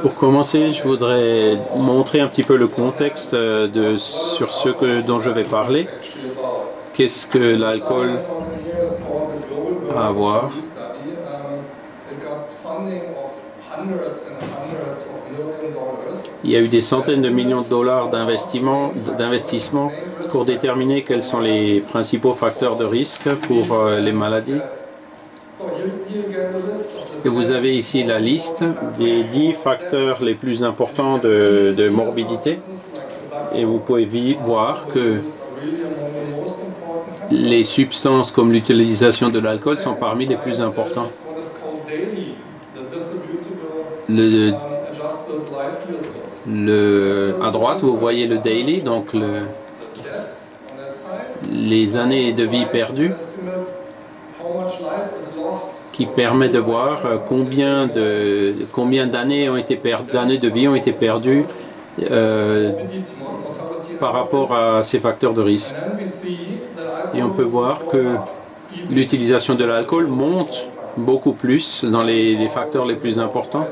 Pour commencer, je voudrais montrer un petit peu le contexte sur dont je vais parler. Qu'est-ce que l'alcool a à voir? Il y a eu des centaines de millions de dollars d'investissement pour déterminer quels sont les principaux facteurs de risque pour les maladies. Et vous avez ici la liste des 10 facteurs les plus importants de morbidité. Et vous pouvez voir que les substances comme l'utilisation de l'alcool sont parmi les plus importants. À droite, vous voyez le daily, donc les années de vie perdues, qui permet de voir combien d'années de vie ont été perdues par rapport à ces facteurs de risque. Et on peut voir que l'utilisation de l'alcool monte beaucoup plus dans les facteurs les plus importants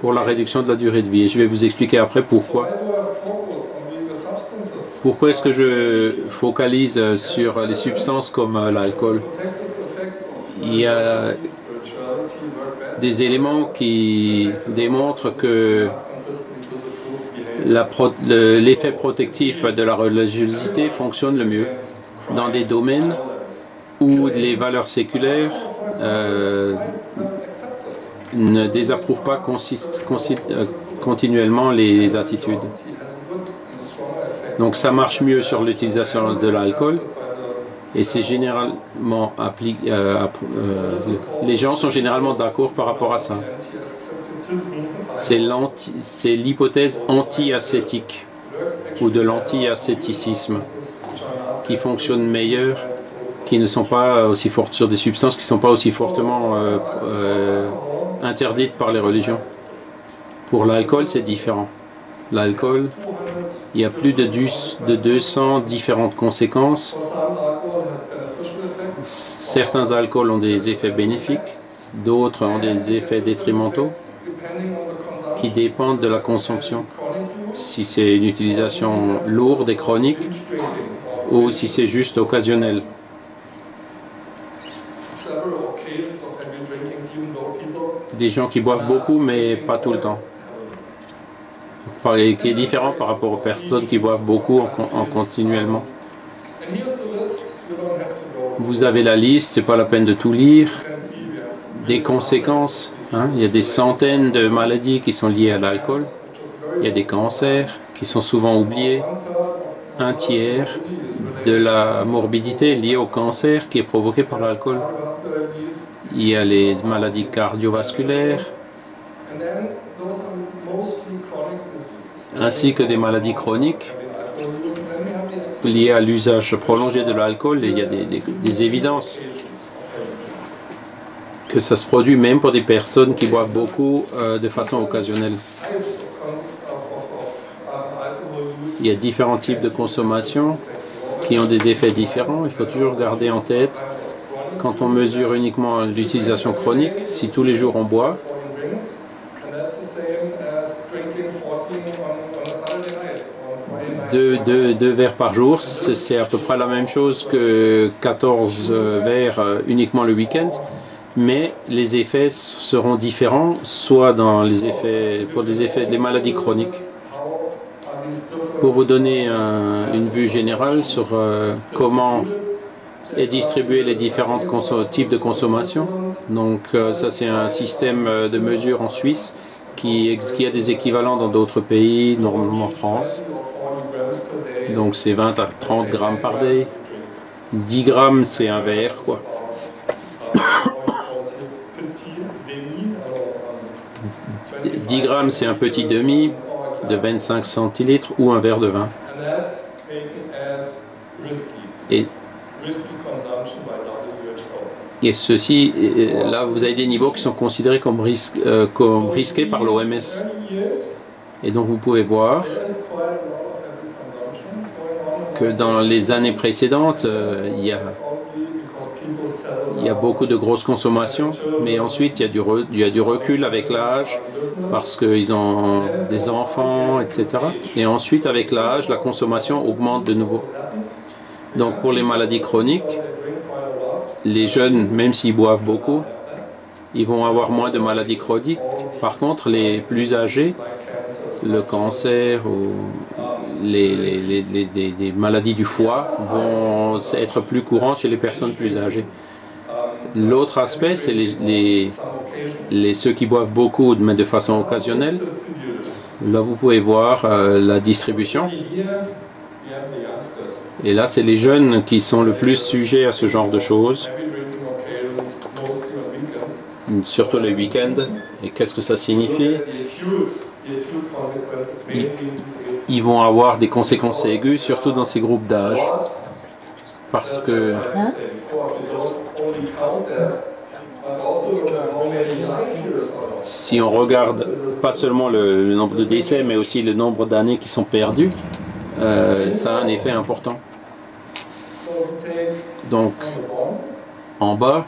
pour la réduction de la durée de vie. Et je vais vous expliquer après pourquoi. Pourquoi est-ce que je focalise sur les substances comme l'alcool? Il y a des éléments qui démontrent que l'effet protectif de la religiosité fonctionne le mieux dans des domaines où les valeurs séculaires ne désapprouvent pas continuellement les attitudes. Donc ça marche mieux sur l'utilisation de l'alcool et c'est généralement appliqué. Les gens sont généralement d'accord par rapport à ça. C'est l'hypothèse anti-ascétique ou de l'anti-ascéticisme qui fonctionne meilleur, qui ne sont pas aussi fortes sur des substances qui ne sont pas aussi fortement interdites par les religions. Pour l'alcool, c'est différent. L'alcool, il y a plus de 200 différentes conséquences. Certains alcools ont des effets bénéfiques, d'autres ont des effets détrimentaux qui dépendent de la consommation. Si c'est une utilisation lourde et chronique ou si c'est juste occasionnel. Des gens qui boivent beaucoup mais pas tout le temps. Qui est différent par rapport aux personnes qui boivent beaucoup continuellement. Vous avez la liste, c'est pas la peine de tout lire. Des conséquences, il y a des centaines de maladies qui sont liées à l'alcool. Il y a des cancers qui sont souvent oubliés. Un tiers de la morbidité liée au cancer qui est provoquée par l'alcool. Il y a les maladies cardiovasculaires, ainsi que des maladies chroniques liées à l'usage prolongé de l'alcool. Et il y a des évidences que ça se produit même pour des personnes qui boivent beaucoup de façon occasionnelle. Il y a différents types de consommation qui ont des effets différents. Il faut toujours garder en tête, quand on mesure uniquement l'utilisation chronique, si tous les jours on boit, deux verres par jour, c'est à peu près la même chose que 14 verres uniquement le week-end, mais les effets seront différents, soit pour des effets des maladies chroniques. Pour vous donner une vue générale sur comment est distribué les différents types de consommation. Donc ça c'est un système de mesure en Suisse qui a des équivalents dans d'autres pays, normalement en France. Donc c'est 20 à 30 grammes par day. 10 grammes c'est un verre quoi. 10 grammes c'est un petit demi de 25 centilitres ou un verre de vin. Et ceci, là vous avez des niveaux qui sont considérés comme risqués par l'OMS. Et donc vous pouvez voir que dans les années précédentes, il il y a beaucoup de grosses consommations, mais ensuite il y a du recul avec l'âge parce qu'ils ont des enfants, etc. Et ensuite, avec l'âge, la consommation augmente de nouveau. Donc pour les maladies chroniques, les jeunes, même s'ils boivent beaucoup, ils vont avoir moins de maladies chroniques. Par contre, les plus âgés, le cancer ou les maladies du foie vont être plus courants chez les personnes plus âgées. L'autre aspect, c'est ceux qui boivent beaucoup, mais de façon occasionnelle. Là, vous pouvez voir la distribution. Et là, c'est les jeunes qui sont le plus sujets à ce genre de choses, surtout les week-ends. Et qu'est-ce que ça signifie? Ils vont avoir des conséquences aiguës, surtout dans ces groupes d'âge. Parce que si on regarde pas seulement le nombre de décès, mais aussi le nombre d'années qui sont perdues, ça a un effet important. Donc, en bas,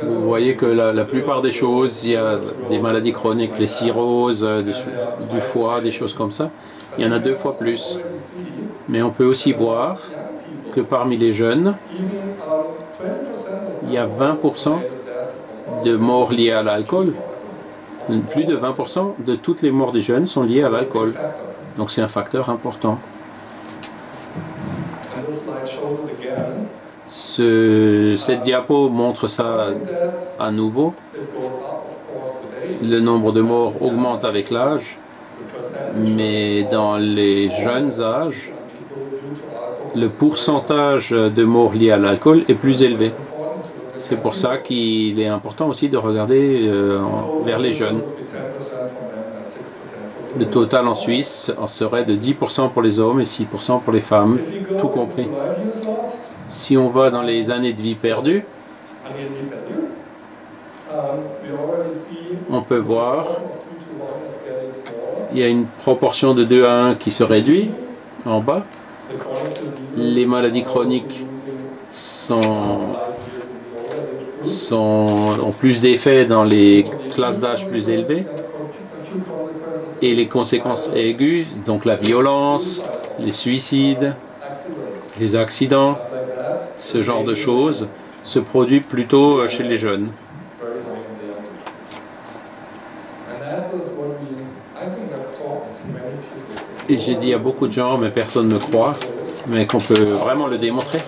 vous voyez que la plupart des choses, il y a des maladies chroniques, les cirrhoses, du foie, des choses comme ça. Il y en a 2 fois plus. Mais on peut aussi voir que parmi les jeunes, il y a 20% de morts liées à l'alcool. Plus de 20% de toutes les morts des jeunes sont liées à l'alcool. Donc c'est un facteur important. Cette diapo montre ça à nouveau. Le nombre de morts augmente avec l'âge, mais dans les jeunes âges, le pourcentage de morts liées à l'alcool est plus élevé. C'est pour ça qu'il est important aussi de regarder vers les jeunes. Le total en Suisse serait de 10% pour les hommes et 6% pour les femmes, tout compris. Si on va dans les années de vie perdues, on peut voir il y a une proportion de 2 à 1 qui se réduit en bas. Les maladies chroniques ont plus d'effets dans les classes d'âge plus élevées. Et les conséquences aiguës, donc la violence, les suicides, les accidents, ce genre de choses, se produit plutôt chez les jeunes. Et j'ai dit à beaucoup de gens, mais personne ne croit, mais qu'on peut vraiment le démontrer.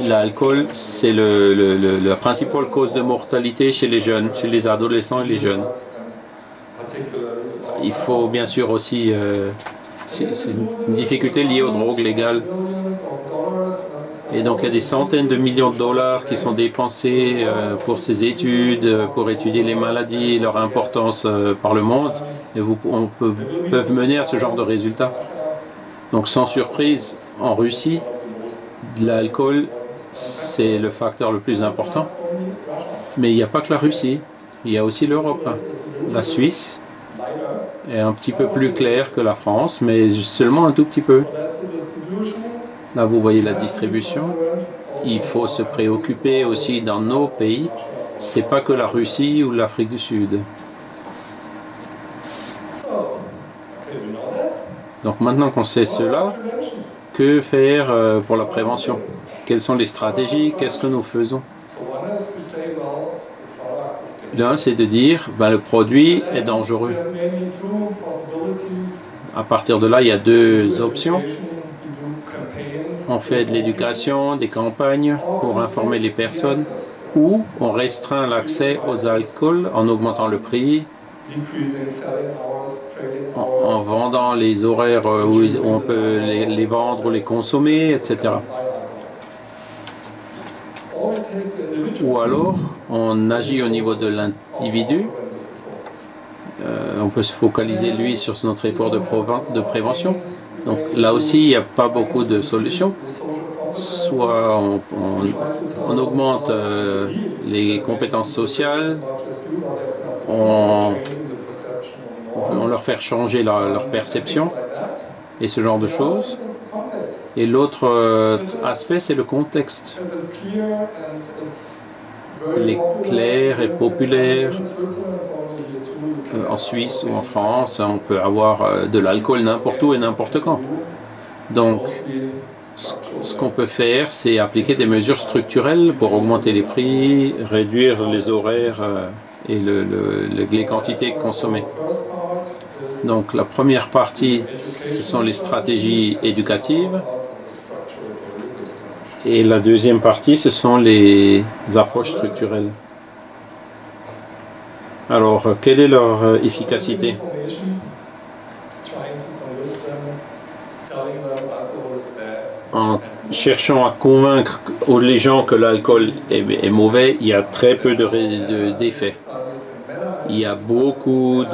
L'alcool, c'est la principale cause de mortalité chez les jeunes, chez les adolescents et les jeunes. Il faut bien sûr aussi, c'est une difficulté liée aux drogues légales. Et donc il y a des centaines de millions de dollars qui sont dépensés pour ces études, pour étudier les maladies, leur importance par le monde, et peuvent mener à ce genre de résultats. Donc sans surprise, en Russie, l'alcool, c'est le facteur le plus important. Mais il n'y a pas que la Russie, il y a aussi l'Europe. La Suisse est un petit peu plus claire que la France, mais seulement un tout petit peu. Là, vous voyez la distribution. Il faut se préoccuper aussi dans nos pays. C'est pas que la Russie ou l'Afrique du Sud. Donc maintenant qu'on sait cela, que faire pour la prévention? Quelles sont les stratégies? Qu'est-ce que nous faisons? L'un, c'est de dire le produit est dangereux. À partir de là, il y a 2 options. On fait de l'éducation, des campagnes pour informer les personnes, ou on restreint l'accès aux alcools en augmentant le prix, en vendant les horaires où on peut les vendre ou les consommer, etc. Ou alors, on agit au niveau de l'individu. On peut se focaliser, lui, sur notre effort de prévention. Donc là aussi, il n'y a pas beaucoup de solutions. Soit on augmente les compétences sociales, on leur fait changer leur perception et ce genre de choses. Et l'autre aspect, c'est le contexte. Il est clair et populaire. En Suisse ou en France, on peut avoir de l'alcool n'importe où et n'importe quand. Donc, ce qu'on peut faire, c'est appliquer des mesures structurelles pour augmenter les prix, réduire les horaires et les quantités consommées. Donc, la première partie, ce sont les stratégies éducatives. Et la deuxième partie, ce sont les approches structurelles. Alors, quelle est leur efficacité? En cherchant à convaincre les gens que l'alcool est mauvais, il y a très peu d'effets. Il y a beaucoup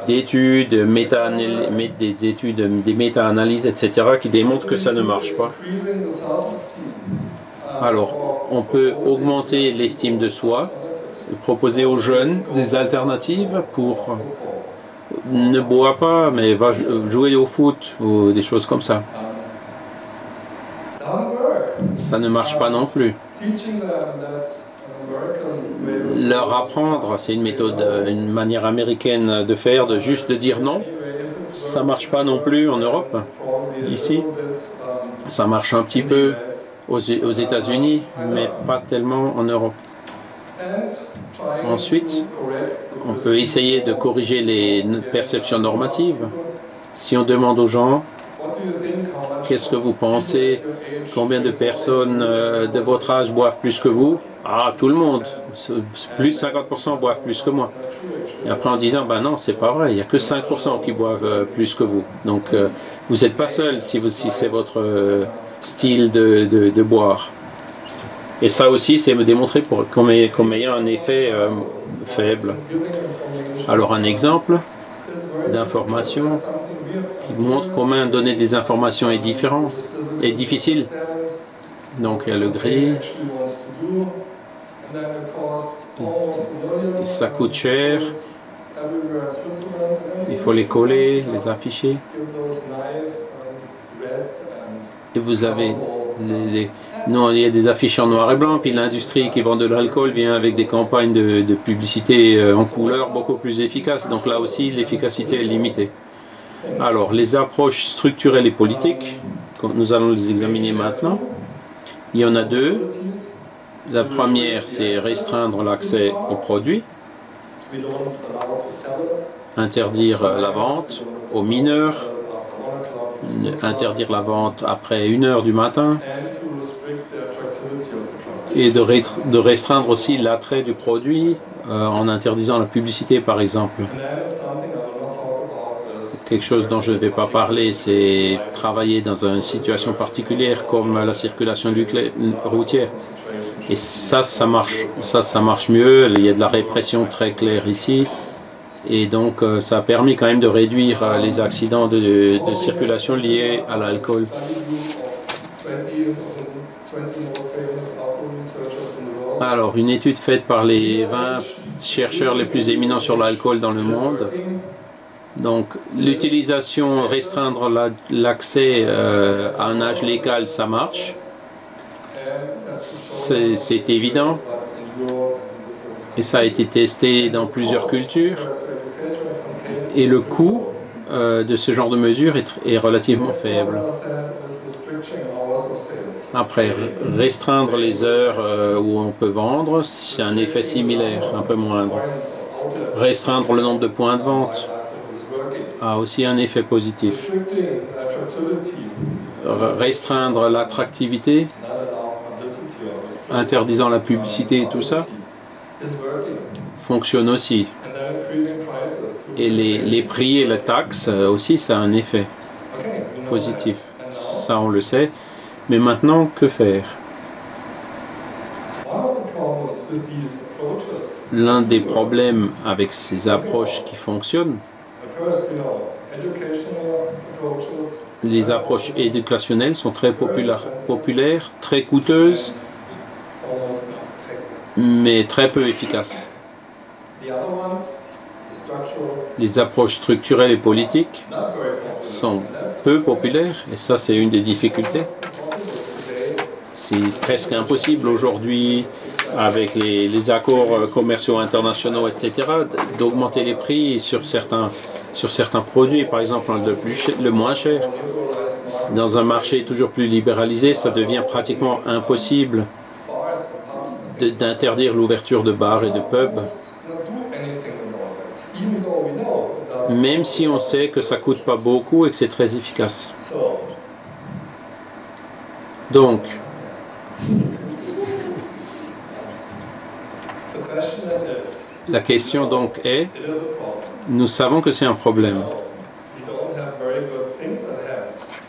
d'études, des méta-analyses, etc., qui démontrent que ça ne marche pas. Alors, on peut augmenter l'estime de soi, proposer aux jeunes des alternatives pour ne bois pas, mais va jouer au foot ou des choses comme ça. Ça ne marche pas non plus. Leur apprendre, c'est une méthode, une manière américaine de faire, juste de dire non. Ça marche pas non plus en Europe. Ici, ça marche un petit peu aux États-Unis, mais pas tellement en Europe. Ensuite, on peut essayer de corriger les perceptions normatives. Si on demande aux gens, qu'est-ce que vous pensez? Combien de personnes de votre âge boivent plus que vous? Ah, tout le monde. Plus de 50% boivent plus que moi. Et après en disant, ben non, c'est pas vrai, il n'y a que 5% qui boivent plus que vous. Donc, vous n'êtes pas seul si c'est votre style de boire. Et ça aussi, c'est me démontrer comme ayant un effet faible. Alors, un exemple d'information qui montre comment donner des informations est différent et difficile. Donc, il y a le gris. Ça coûte cher. Il faut les coller, les afficher. Et vous avez non, il y a des affiches en noir et blanc, puis l'industrie qui vend de l'alcool vient avec des campagnes de publicité en couleur beaucoup plus efficaces. Donc là aussi, l'efficacité est limitée. Alors, les approches structurelles et politiques, nous allons les examiner maintenant. Il y en a deux. La première, c'est restreindre l'accès aux produits, interdire la vente aux mineurs, interdire la vente après 1 heure du matin, et de restreindre aussi l'attrait du produit en interdisant la publicité, par exemple. Quelque chose dont je ne vais pas parler, c'est travailler dans une situation particulière comme la circulation routière. Et ça marche mieux. Il y a de la répression très claire ici. Et donc, ça a permis quand même de réduire les accidents de circulation liés à l'alcool. Alors, une étude faite par les 20 chercheurs les plus éminents sur l'alcool dans le monde. Donc, l'utilisation, restreindre l'accès à un âge légal, ça marche. C'est évident. Et ça a été testé dans plusieurs cultures. Et le coût de ce genre de mesure est relativement faible. Après, restreindre les heures où on peut vendre, c'est un effet similaire, un peu moindre. Restreindre le nombre de points de vente a aussi un effet positif. Restreindre l'attractivité, interdisant la publicité et tout ça, fonctionne aussi. Et les prix et la taxe aussi, ça a un effet positif. Ça, on le sait. Mais maintenant, que faire? L'un des problèmes avec ces approches qui fonctionnent, les approches éducationnelles sont très populaires, très coûteuses, mais très peu efficaces. Les approches structurelles et politiques sont peu populaires, et ça c'est une des difficultés. C'est presque impossible aujourd'hui, avec les accords commerciaux internationaux, etc., d'augmenter les prix sur certains produits, par exemple le moins cher. Dans un marché toujours plus libéralisé, ça devient pratiquement impossible d'interdire l'ouverture de bars et de pubs, même si on sait que ça ne coûte pas beaucoup et que c'est très efficace. Donc, la question donc est, nous savons que c'est un problème.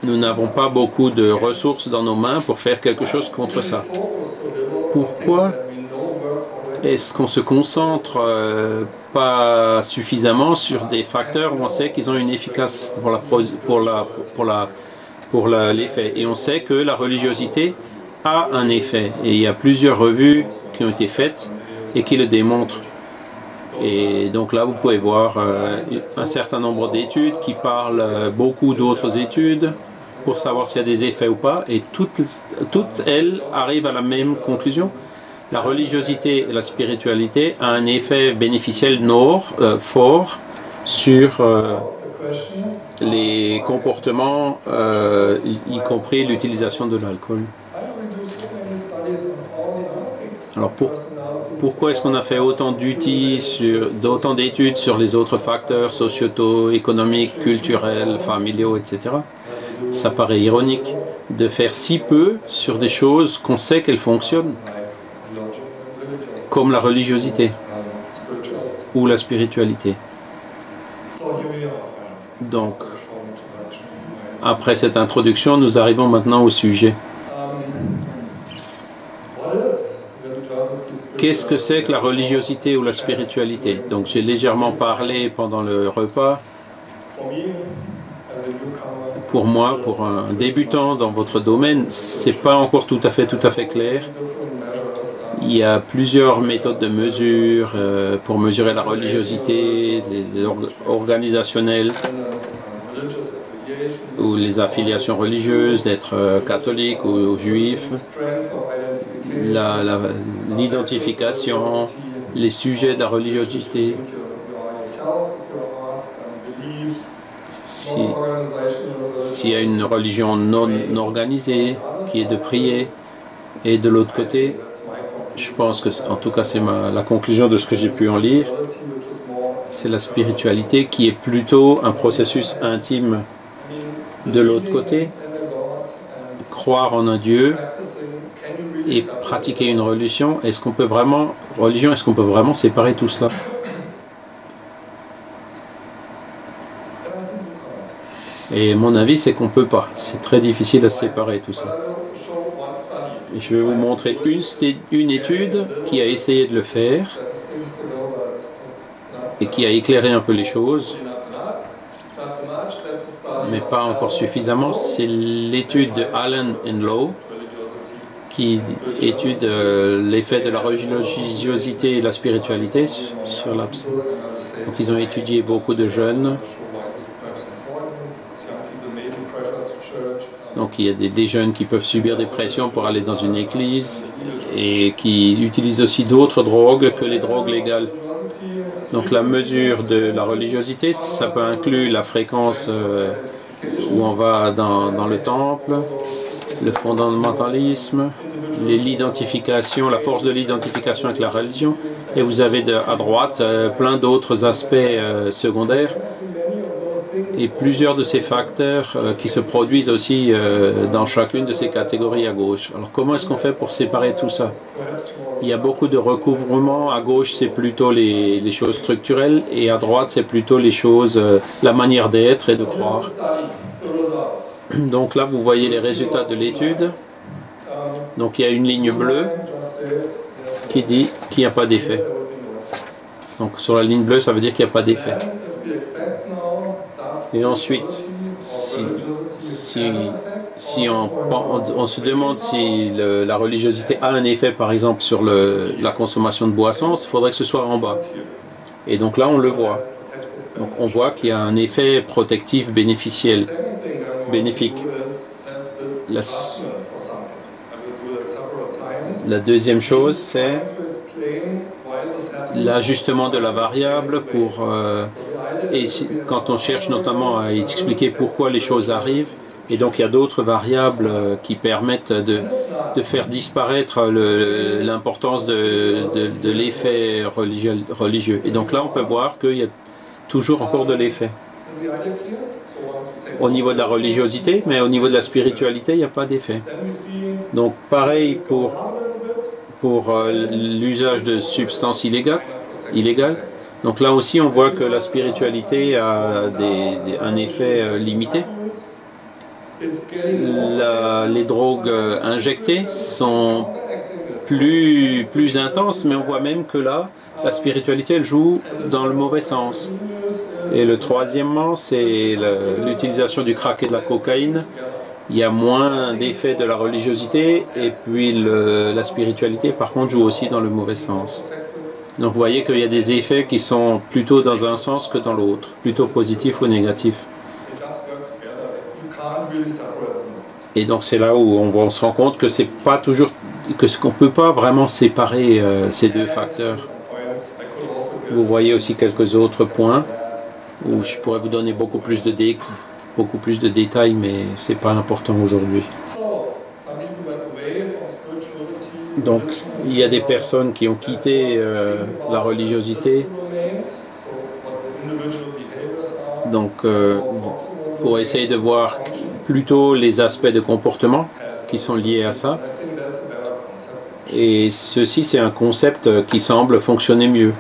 Nous n'avons pas beaucoup de ressources dans nos mains pour faire quelque chose contre ça. Pourquoi est-ce qu'on se concentre pas suffisamment sur des facteurs où on sait qu'ils ont une efficace pour l'effet? Et on sait que la religiosité a un effet. Et il y a plusieurs revues qui ont été faites et qui le démontrent. Et donc là, vous pouvez voir un certain nombre d'études qui parlent beaucoup d'autres études pour savoir s'il y a des effets ou pas. Et toutes elles arrivent à la même conclusion. La religiosité et la spiritualité ont un effet bénéficiel fort sur les comportements, y compris l'utilisation de l'alcool. Alors pourquoi est-ce qu'on a fait autant d'études sur les autres facteurs sociétaux, économiques, culturels, familiaux, etc. Ça paraît ironique de faire si peu sur des choses qu'on sait qu'elles fonctionnent, comme la religiosité ou la spiritualité. Donc, après cette introduction, nous arrivons maintenant au sujet. Qu'est-ce que c'est que la religiosité ou la spiritualité? Donc j'ai légèrement parlé pendant le repas. Pour moi, pour un débutant dans votre domaine, c'est pas encore tout à fait clair. Il y a plusieurs méthodes de mesure pour mesurer la religiosité, organisationnelle ou les affiliations religieuses, d'être catholique ou juif. L'identification, les sujets de la religiosité. S'il y a une religion non organisée qui est de prier, et de l'autre côté, je pense que, en tout cas c'est la conclusion de ce que j'ai pu en lire, c'est la spiritualité qui est plutôt un processus intime. De l'autre côté, croire en un Dieu et pratiquer une religion, est-ce qu'on peut vraiment séparer tout cela? Et mon avis, c'est qu'on ne peut pas. C'est très difficile à séparer tout ça. Et je vais vous montrer une étude qui a essayé de le faire et qui a éclairé un peu les choses, mais pas encore suffisamment. C'est l'étude de Allen et Lowe qui étude l'effet de la religiosité et la spiritualité sur l'absence. Donc ils ont étudié beaucoup de jeunes. Donc il y a des jeunes qui peuvent subir des pressions pour aller dans une église et qui utilisent aussi d'autres drogues que les drogues légales. Donc la mesure de la religiosité, ça peut inclure la fréquence où on va dans le temple, le fondamentalisme, l'identification, la force de l'identification avec la religion. Et vous avez à droite plein d'autres aspects secondaires. Et plusieurs de ces facteurs qui se produisent aussi dans chacune de ces catégories à gauche. Alors comment est-ce qu'on fait pour séparer tout ça? Il y a beaucoup de recouvrements. À gauche, c'est plutôt les choses structurelles et à droite, c'est plutôt les choses, la manière d'être et de croire. Donc là, vous voyez les résultats de l'étude. Donc il y a une ligne bleue qui dit qu'il n'y a pas d'effet. Donc sur la ligne bleue, ça veut dire qu'il n'y a pas d'effet. Et ensuite, si on se demande si la religiosité a un effet, par exemple, sur la consommation de boissons, il faudrait que ce soit en bas. Et donc là, on le voit. Donc on voit qu'il y a un effet protectif bénéficiel, bénéfique. La deuxième chose, c'est l'ajustement de la variable et quand on cherche notamment à expliquer pourquoi les choses arrivent. Et donc il y a d'autres variables qui permettent de faire disparaître l'importance de l'effet religieux. Et donc là on peut voir qu'il y a toujours encore de l'effet. Au niveau de la religiosité, mais au niveau de la spiritualité, il n'y a pas d'effet. Donc pareil pour l'usage de substances illégales. Donc là aussi, on voit que la spiritualité a un effet limité. Les drogues injectées sont plus intenses, mais on voit même que là, la spiritualité, elle joue dans le mauvais sens. Et le troisièmement, c'est l'utilisation du crack et de la cocaïne. Il y a moins d'effet de la religiosité, et puis la spiritualité, par contre, joue aussi dans le mauvais sens. Donc vous voyez qu'il y a des effets qui sont plutôt dans un sens que dans l'autre, plutôt positifs ou négatifs. Et donc c'est là où on se rend compte que c'est pas toujours, qu'on peut pas vraiment séparer ces deux facteurs. Vous voyez aussi quelques autres points où je pourrais vous donner beaucoup plus de détails, mais c'est pas important aujourd'hui. Donc il y a des personnes qui ont quitté la religiosité, donc pour essayer de voir plutôt les aspects de comportement qui sont liés à ça. Et ceci, c'est un concept qui semble fonctionner mieux.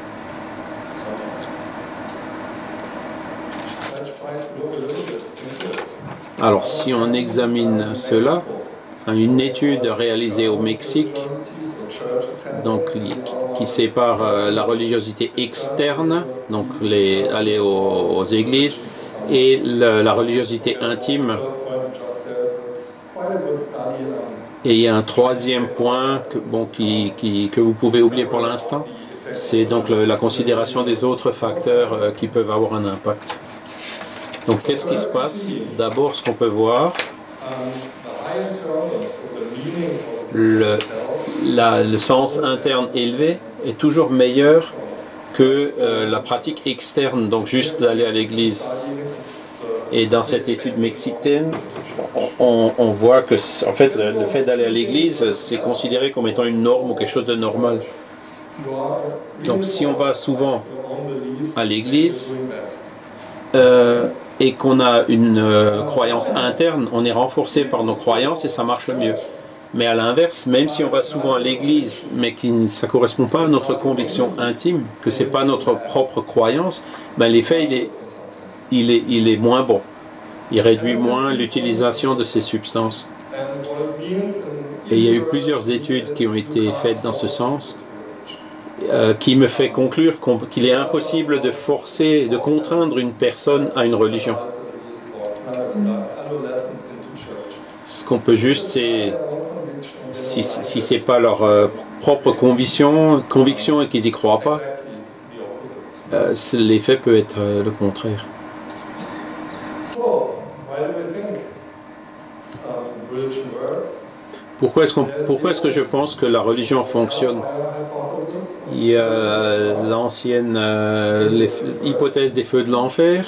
Alors si on examine cela, une étude réalisée au Mexique, donc qui sépare la religiosité externe, donc aller aux églises, et la religiosité intime. Et il y a un troisième point que vous pouvez oublier pour l'instant, c'est donc la considération des autres facteurs qui peuvent avoir un impact. Donc qu'est-ce qui se passe? D'abord, ce qu'on peut voir, le sens interne élevé est toujours meilleur que la pratique externe, donc juste d'aller à l'église. Et dans cette étude mexicaine, on voit que en fait, le fait d'aller à l'église, c'est considéré comme étant une norme ou quelque chose de normal. Donc si on va souvent à l'église et qu'on a une croyance interne, on est renforcé par nos croyances et ça marche le mieux. Mais à l'inverse, même si on va souvent à l'église, mais que ça ne correspond pas à notre conviction intime, que ce n'est pas notre propre croyance, ben l'effet il est moins bon. Il réduit moins l'utilisation de ces substances. Et il y a eu plusieurs études qui ont été faites dans ce sens, qui me fait conclure qu'il est impossible de contraindre une personne à une religion. Ce qu'on peut juste, c'est, si ce n'est pas leur propre conviction et qu'ils n'y croient pas, l'effet peut être le contraire. Pourquoi est-ce que je pense que la religion fonctionne? Il y a l'ancienne hypothèse des feux de l'enfer.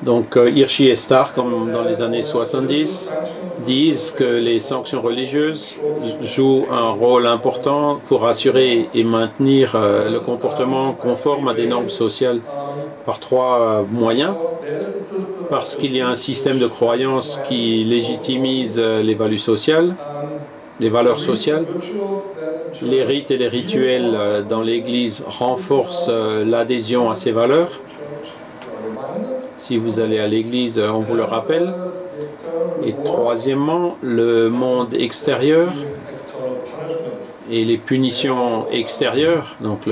Donc Hirschi et Starr, comme dans les années 70, disent que les sanctions religieuses jouent un rôle important pour assurer et maintenir le comportement conforme à des normes sociales par trois moyens. Parce qu'il y a un système de croyance qui légitimise les valeurs sociales, les rites et les rituels dans l'Église renforcent l'adhésion à ces valeurs. Si vous allez à l'Église, on vous le rappelle. Et troisièmement, le monde extérieur et les punitions extérieures, donc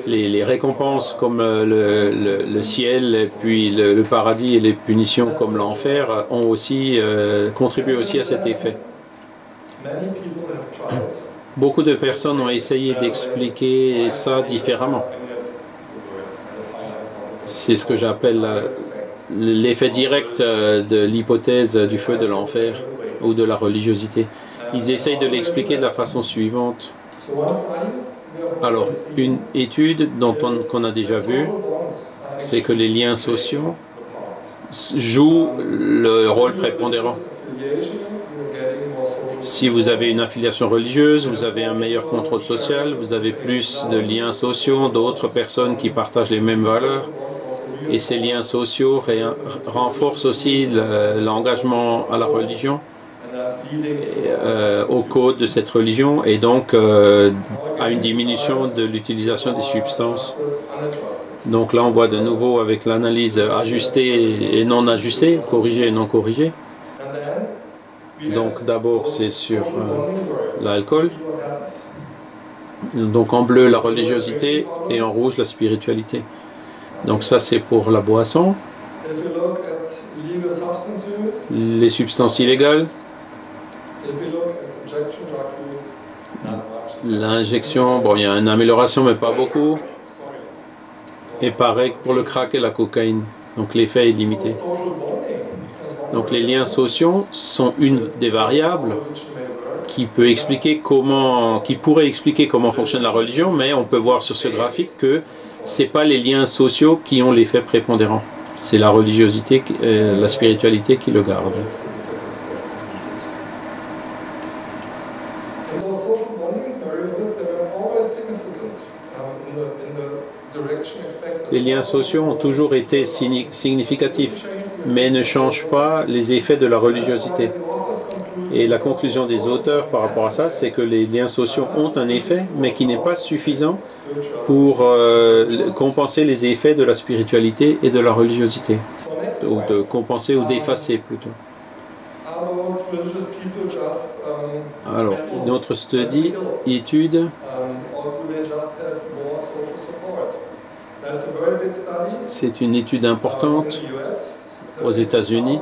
les récompenses comme le ciel, et puis le paradis, et les punitions comme l'enfer ont aussi contribué aussi à cet effet. Beaucoup de personnes ont essayé d'expliquer ça différemment. C'est ce que j'appelle l'effet direct de l'hypothèse du feu de l'enfer ou de la religiosité. Ils essayent de l'expliquer de la façon suivante. Alors, une étude qu'on a déjà vue, c'est que les liens sociaux jouent le rôle prépondérant. Si vous avez une affiliation religieuse, vous avez un meilleur contrôle social, vous avez plus de liens sociaux, d'autres personnes qui partagent les mêmes valeurs. Et ces liens sociaux renforcent aussi l'engagement à la religion, au code de cette religion, et donc à une diminution de l'utilisation des substances. Donc là, on voit de nouveau avec l'analyse ajustée et non ajustée, corrigée et non corrigée. Donc d'abord, c'est sur l'alcool. Donc en bleu, la religiosité, et en rouge, la spiritualité. Donc ça, c'est pour la boisson. Les substances illégales. L'injection, bon, il y a une amélioration, mais pas beaucoup. Et pareil pour le crack et la cocaïne. Donc l'effet est limité. Donc les liens sociaux sont une des variables qui pourrait expliquer comment fonctionne la religion, mais on peut voir sur ce graphique que ce n'est pas les liens sociaux qui ont l'effet prépondérant. C'est la religiosité, la spiritualité qui le garde. Les liens sociaux ont toujours été significatifs, mais ne changent pas les effets de la religiosité. Et la conclusion des auteurs par rapport à ça, c'est que les liens sociaux ont un effet, mais qui n'est pas suffisant pour compenser les effets de la spiritualité et de la religiosité, ou de compenser ou d'effacer plutôt. Alors, une autre étude. C'est une étude importante aux États-Unis,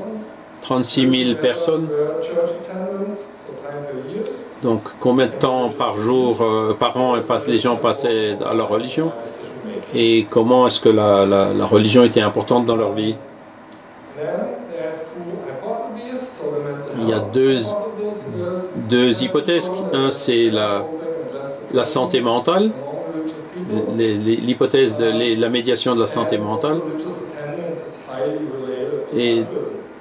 36 000 personnes. Donc, combien de temps par an les gens passaient à leur religion et comment est-ce que la religion était importante dans leur vie. Il y a deux hypothèses. Un, c'est la santé mentale. L'hypothèse de la médiation de la santé mentale. Et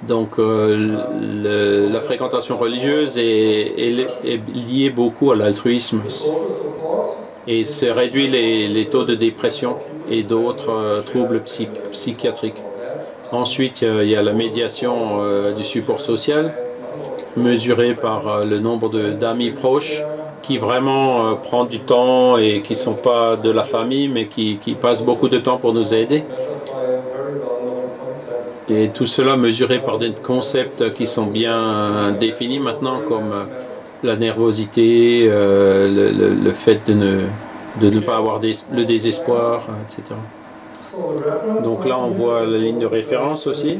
donc la fréquentation religieuse est liée beaucoup à l'altruisme et ça réduit les taux de dépression et d'autres troubles psychiatriques. Ensuite, il y a la médiation du support social mesurée par le nombre d'amis proches qui vraiment prend du temps et qui ne sont pas de la famille, mais qui passent beaucoup de temps pour nous aider. Et tout cela mesuré par des concepts qui sont bien définis maintenant, comme la nervosité, le fait de ne pas avoir le désespoir, etc. Donc là, on voit la ligne de référence aussi.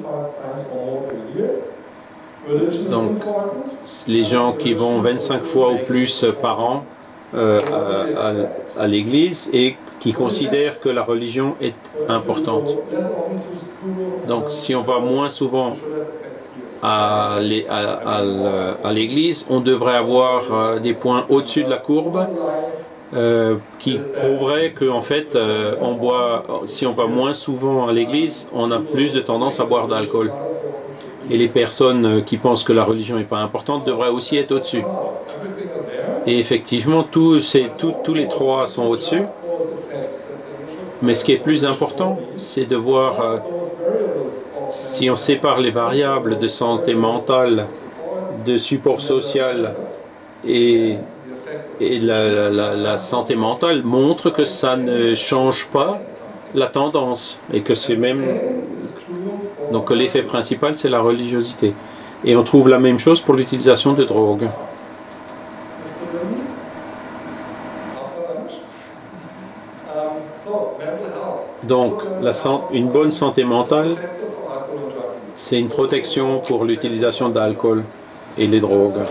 Donc, les gens qui vont 25 fois ou plus par an à l'église et qui considèrent que la religion est importante. Donc, si on va moins souvent à l'église, on devrait avoir des points au-dessus de la courbe qui prouveraient qu'en fait, si on va moins souvent à l'église, on a plus de tendance à boire d'alcool. Et les personnes qui pensent que la religion n'est pas importante devraient aussi être au-dessus. Et effectivement, tous les trois sont au-dessus. Mais ce qui est plus important, c'est de voir si on sépare les variables de santé mentale, de support social et la santé mentale montre que ça ne change pas la tendance et que c'est même... Donc l'effet principal, c'est la religiosité. Et on trouve la même chose pour l'utilisation de drogue. Donc une bonne santé mentale, c'est une protection pour l'utilisation d'alcool et les drogues,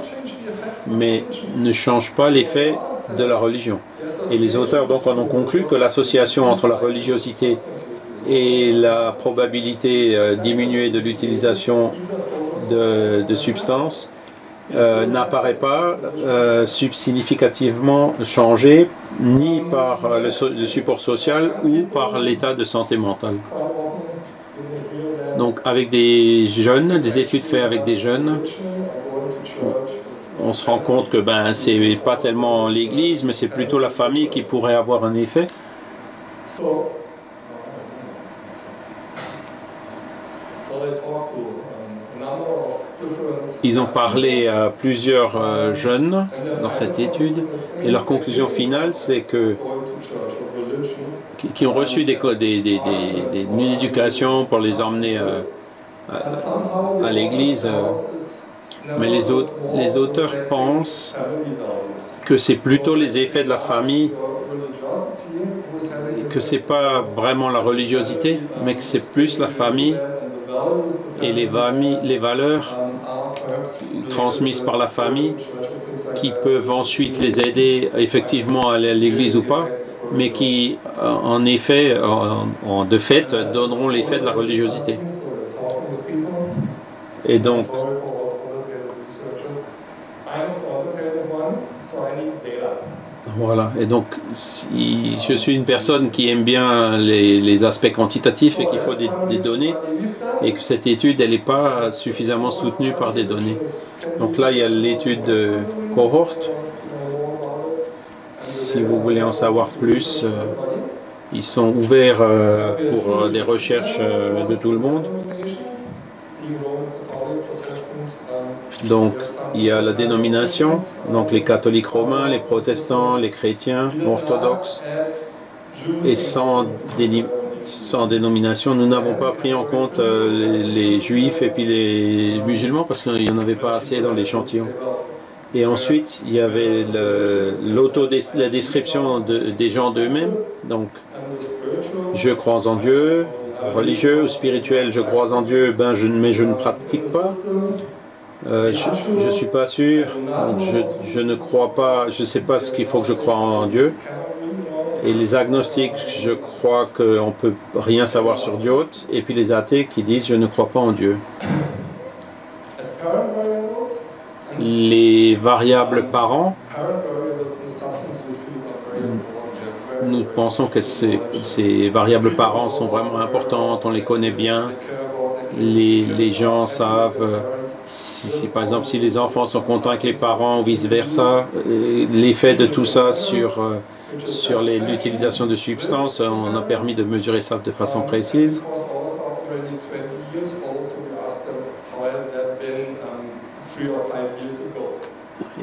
mais ne change pas l'effet de la religion. Et les auteurs donc en ont conclu que l'association entre la religiosité et la probabilité diminuée de l'utilisation de substances n'apparaît pas significativement changée ni par le support social ou par l'état de santé mentale. Donc avec des jeunes, des études faites avec des jeunes, on se rend compte que c'est pas tellement l'église, mais c'est plutôt la famille qui pourrait avoir un effet. Ils ont parlé à plusieurs jeunes dans cette étude et leur conclusion finale, c'est que qui ont reçu une éducation pour les emmener à l'église, mais les auteurs pensent que c'est plutôt les effets de la famille, que c'est pas vraiment la religiosité, mais que c'est plus la famille et les valeurs transmises par la famille qui peuvent ensuite les aider effectivement à aller à l'église ou pas, mais qui en effet, de fait, donneront l'effet de la religiosité. Et donc, voilà. Et donc, si je suis une personne qui aime bien les aspects quantitatifs et qu'il faut des données, et que cette étude, elle n'est pas suffisamment soutenue par des données. Donc là, il y a l'étude de cohorte. Si vous voulez en savoir plus, ils sont ouverts pour des recherches de tout le monde. Donc, il y a la dénomination, donc les catholiques romains, les protestants, les chrétiens, orthodoxes, et sans dénomination. Nous n'avons pas pris en compte les juifs et puis les musulmans parce qu'il n'y en avait pas assez dans l'échantillon. Et ensuite, il y avait la description des gens d'eux-mêmes. Donc, je crois en Dieu, religieux ou spirituel, je crois en Dieu, mais je ne pratique pas. Je ne suis pas sûr, je ne crois pas, je ne sais pas ce qu'il faut que je croie en Dieu. Et les agnostiques, je crois qu'on ne peut rien savoir sur Dieu. Et puis les athées qui disent je ne crois pas en Dieu. Les variables parents, nous pensons que ces variables parents sont vraiment importantes, on les connaît bien. Les gens savent, par exemple, si les enfants sont contents avec les parents ou vice-versa, l'effet de tout ça sur l'utilisation de substances, on a permis de mesurer ça de façon précise.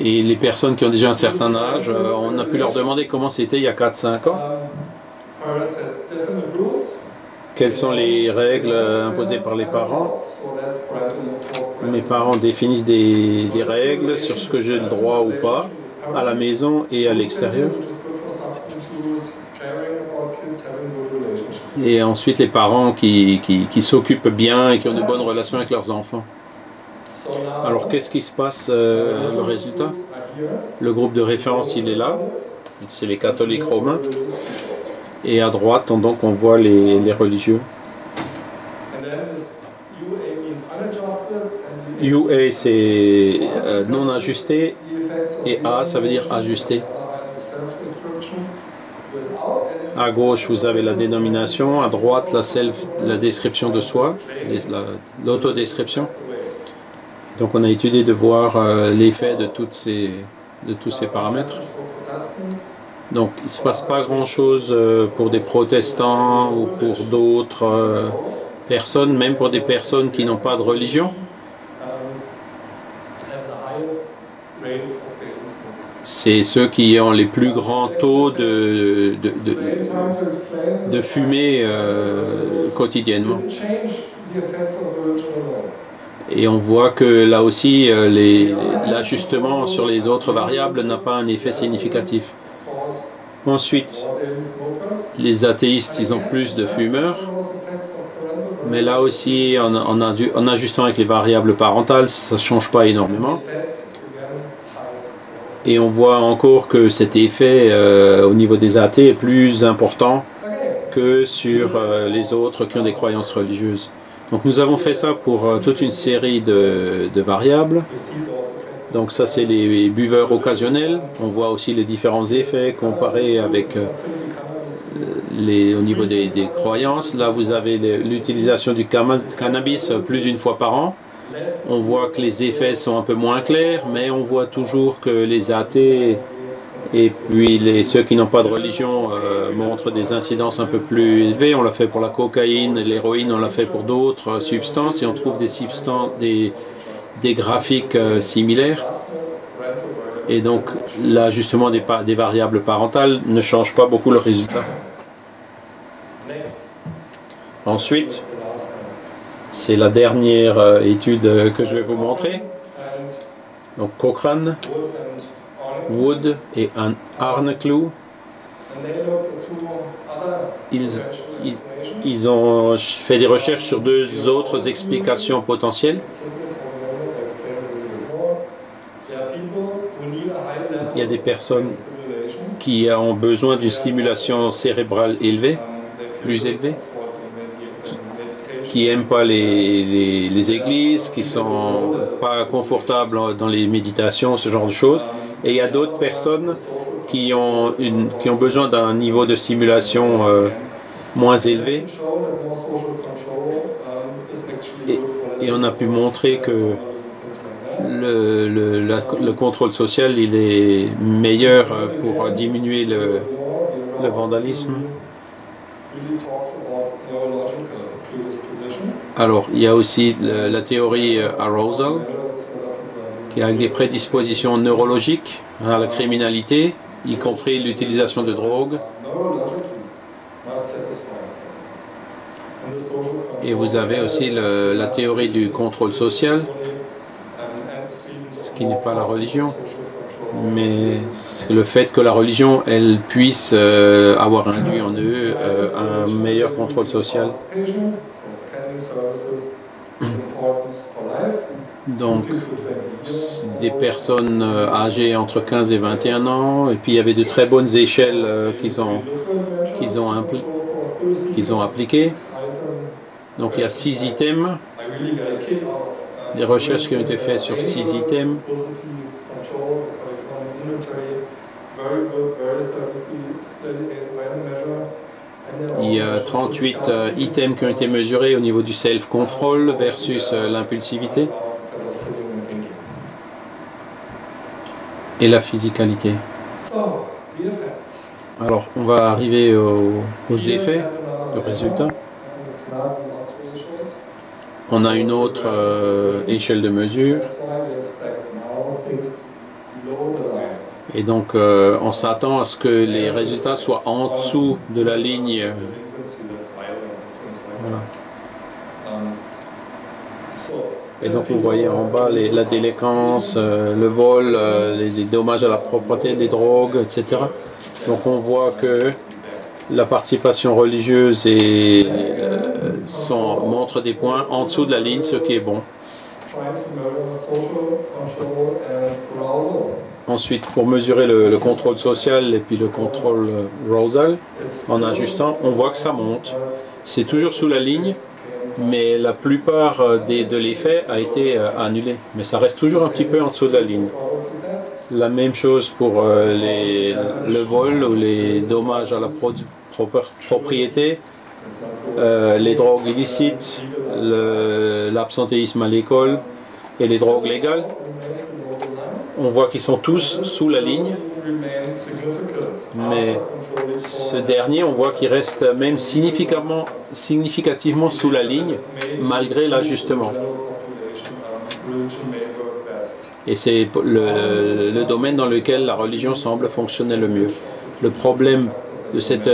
Et les personnes qui ont déjà un certain âge, on a pu leur demander comment c'était il y a 4-5 ans. Quelles sont les règles imposées par les parents? Mes parents définissent des règles sur ce que j'ai le droit ou pas, à la maison et à l'extérieur. Et ensuite les parents qui s'occupent bien et qui ont de bonnes relations avec leurs enfants. Alors qu'est-ce qui se passe, le résultat? Le groupe de référence, il est là, c'est les catholiques romains. Et à droite, donc, on voit les religieux. UA, c'est non ajusté, et A, ça veut dire ajusté. À gauche, vous avez la dénomination, à droite, la description de soi, l'autodescription. Donc on a étudié de voir l'effet de tous ces paramètres. Donc il ne se passe pas grand-chose pour des protestants ou pour d'autres personnes, même pour des personnes qui n'ont pas de religion. C'est ceux qui ont les plus grands taux de fumée quotidiennement. Et on voit que là aussi, l'ajustement sur les autres variables n'a pas un effet significatif. Ensuite, les athéistes, ils ont plus de fumeurs. Mais là aussi, en ajustant avec les variables parentales, ça ne change pas énormément. Et on voit encore que cet effet au niveau des athées est plus important que sur les autres qui ont des croyances religieuses. Donc nous avons fait ça pour toute une série de variables. Donc ça c'est les buveurs occasionnels. On voit aussi les différents effets comparés avec au niveau des croyances. Là vous avez l'utilisation du cannabis plus d'une fois par an. On voit que les effets sont un peu moins clairs, mais on voit toujours que les athées et puis ceux qui n'ont pas de religion montrent des incidences un peu plus élevées. On l'a fait pour la cocaïne, l'héroïne, on l'a fait pour d'autres substances et on trouve des graphiques similaires. Et donc l'ajustement des variables parentales ne change pas beaucoup le résultat. Ensuite, c'est la dernière étude que je vais vous montrer. Donc Cochrane, Wood et Arnekloe, ils ont fait des recherches sur deux autres explications potentielles. Il y a des personnes qui ont besoin d'une stimulation cérébrale élevée, plus élevée, qui n'aiment pas les églises, qui ne sont pas confortables dans les méditations, ce genre de choses. Et il y a d'autres personnes qui ont besoin d'un niveau de stimulation moins élevé. Et on a pu montrer que le contrôle social il est meilleur pour diminuer le vandalisme. Alors, il y a aussi la théorie arousal, qui a des prédispositions neurologiques à la criminalité, y compris l'utilisation de drogue. Et vous avez aussi la théorie du contrôle social, ce qui n'est pas la religion, mais c'est le fait que la religion, elle puisse avoir induit en eux un meilleur contrôle social. Donc, des personnes âgées entre 15 et 21 ans, et puis il y avait de très bonnes échelles qu'ils ont appliquées. Donc il y a 6 items, des recherches qui ont été faites sur 6 items. Il y a 38 items qui ont été mesurés au niveau du self-control versus l'impulsivité et la physicalité. Alors, on va arriver aux effets, aux résultats. On a une autre échelle de mesure. Et donc, on s'attend à ce que les résultats soient en dessous de la ligne. Voilà. Et donc, vous voyez en bas la délinquance, le vol, les dommages à la propreté, des drogues, etc. Donc, on voit que la participation religieuse montre des points en dessous de la ligne, ce qui est bon. Ensuite, pour mesurer le contrôle social et puis le contrôle arousal, en ajustant, on voit que ça monte. C'est toujours sous la ligne, mais la plupart de l'effet a été annulé. Mais ça reste toujours un petit peu en dessous de la ligne. La même chose pour le vol ou les dommages à la propriété, les drogues illicites, l'absentéisme à l'école et les drogues légales. On voit qu'ils sont tous sous la ligne, mais ce dernier, on voit qu'il reste même significativement sous la ligne, malgré l'ajustement. Et c'est le domaine dans lequel la religion semble fonctionner le mieux. Le problème de cette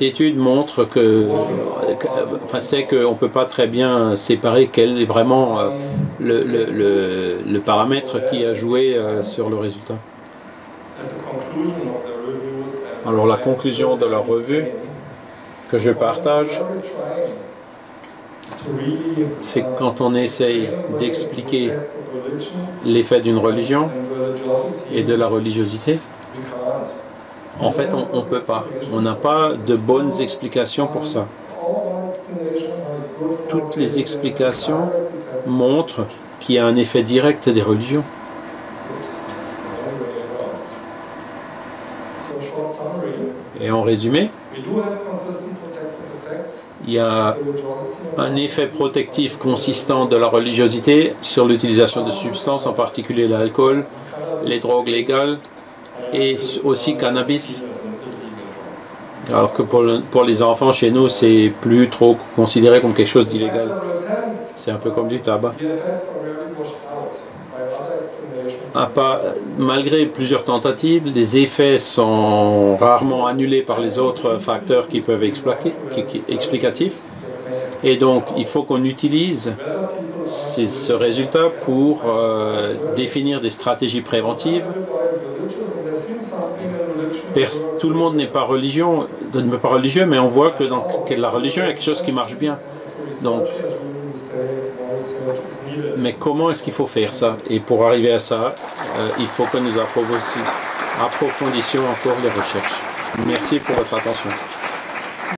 étude montre c'est qu'on ne peut pas très bien séparer quel est vraiment le paramètre qui a joué sur le résultat. Alors la conclusion de la revue que je partage, c'est que quand on essaye d'expliquer l'effet d'une religion et de la religiosité, En fait, on ne peut pas. On n'a pas de bonnes explications pour ça. Toutes les explications montrent qu'il y a un effet direct des religions. Et en résumé, il y a un effet protectif consistant de la religiosité sur l'utilisation de substances, en particulier l'alcool, les drogues légales et aussi cannabis. Alors que pour les enfants chez nous, c'est plus trop considéré comme quelque chose d'illégal. C'est un peu comme du tabac. Malgré plusieurs tentatives, les effets sont rarement annulés par les autres facteurs qui peuvent explicatifs. Et donc, il faut qu'on utilise ce résultat pour définir des stratégies préventives. Tout le monde n'est pas religieux, mais on voit que dans la religion, il y a quelque chose qui marche bien. Donc, mais comment est-ce qu'il faut faire ça? Et pour arriver à ça, il faut que nous approfondissions encore les recherches. Merci pour votre attention.